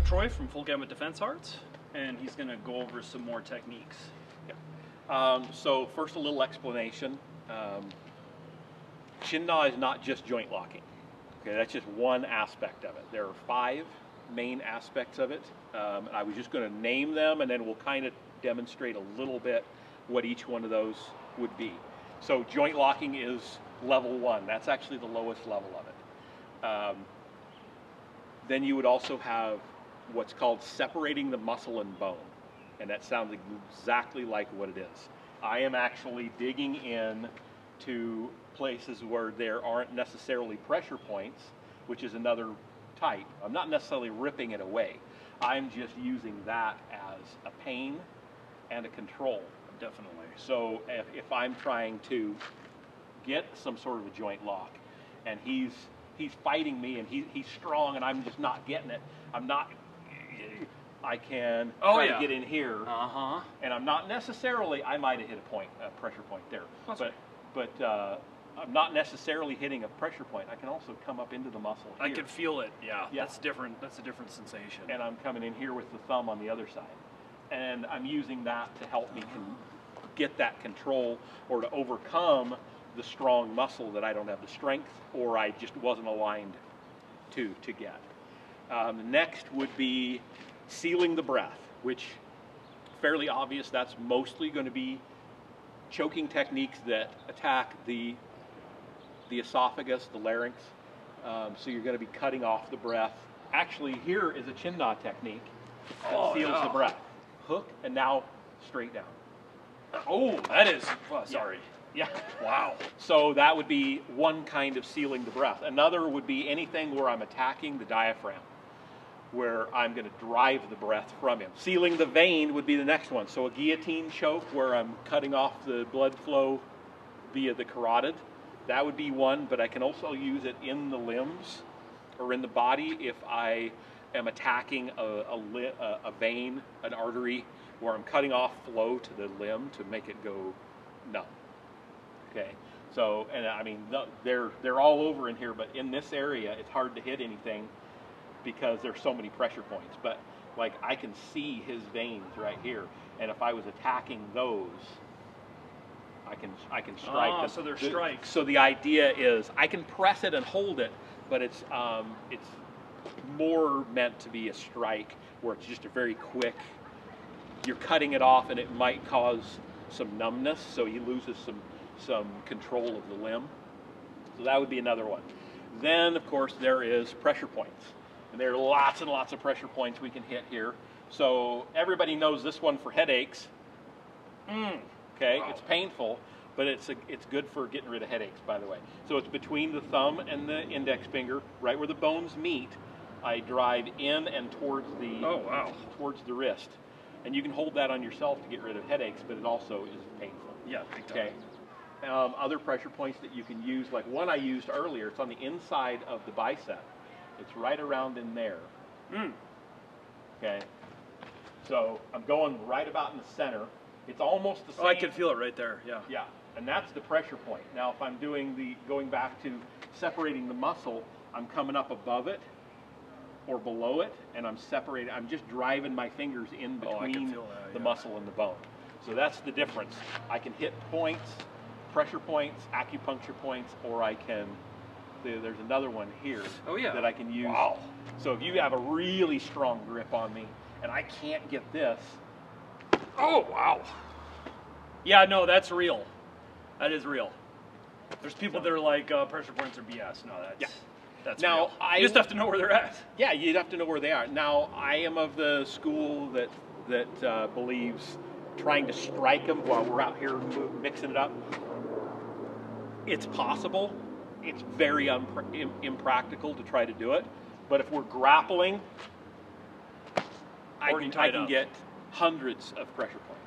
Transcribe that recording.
Troy from Full Gamut Defense Arts, and he's going to go over some more techniques. So first, a little explanation. Chin gnaw is not just joint locking. Okay, that's just one aspect of it. There are 5 main aspects of it. I was just going to name them, and then we'll kind of demonstrate a little bit what each one of those would be. So joint locking is level 1. That's actually the lowest level of it. Then you would also have what's called separating the muscle and bone. And that sounds exactly like what it is. I am actually digging in to places where there aren't necessarily pressure points, which is another type. I'm not necessarily ripping it away. I'm just using that as a pain and a control. Definitely. So if I'm trying to get some sort of a joint lock, and he's fighting me, and he's strong, and I'm just not getting it, I can try to get in here, and I'm not necessarily, I might have hit a pressure point there, but I'm not necessarily hitting a pressure point. I can also come up into the muscle here. I can feel it, yeah. That's different. That's a different sensation. And I'm coming in here with the thumb on the other side. And I'm using that to help me get that control, or to overcome the strong muscle that I don't have the strength, or I just wasn't aligned to get. Next would be sealing the breath, which fairly obvious. That's mostly going to be choking techniques that attack the esophagus, the larynx. So you're going to be cutting off the breath. Actually, here is a chin gnaw technique that seals the breath. Hook, and now straight down. Oh, that is, sorry. Yeah. Wow. So that would be one kind of sealing the breath. Another would be anything where I'm attacking the diaphragm, where I'm going to drive the breath from him. Sealing the vein would be the next one. So a guillotine choke, where I'm cutting off the blood flow via the carotid. That would be one, but I can also use it in the limbs or in the body if I am attacking a vein, an artery, where I'm cutting off flow to the limb to make it go numb. Okay, so, and I mean, they're all over in here, but in this area, it's hard to hit anything because there's so many pressure points. But like, I can see his veins right here, and if I was attacking those, I can strike them. So they're strikes. So the idea is I can press it and hold it, but it's more meant to be a strike where it's just a very quick. You're cutting it off, and it might cause some numbness, so he loses some control of the limb. So that would be another one. Then, of course, there is pressure points, and there are lots and lots of pressure points we can hit here. So everybody knows this one for headaches. Okay, wow. It's painful, but it's good for getting rid of headaches, by the way. So it's between the thumb and the index finger, right where the bones meet. I drive in and towards the wrist. And you can hold that on yourself to get rid of headaches, but it also is painful. Yeah, big time. Okay. Other pressure points that you can use, like one I used earlier, it's on the inside of the bicep. It's right around in there. Okay. So I'm going right about in the center. It's almost the same. Oh, I can feel it right there, yeah. Yeah, and that's the pressure point. Now, if I'm doing going back to separating the muscle, I'm coming up above it or below it, and I'm separating. I'm just driving my fingers in between the muscle and the bone. So that's the difference. I can hit points, pressure points, acupuncture points, or I can, there's another one here that I can use. Wow. So if you have a really strong grip on me, and I can't get this. Oh, wow. Yeah, no, that's real. That is real. There's people that are like, pressure points are BS. No, that's now, real. You just have to know where they're at. Yeah, you'd have to know where they are. Now, I am of the school that believes trying to strike them while we're out here mixing it up. It's possible. It's very impractical to try to do it. But if we're grappling, I can get hundreds of pressure points.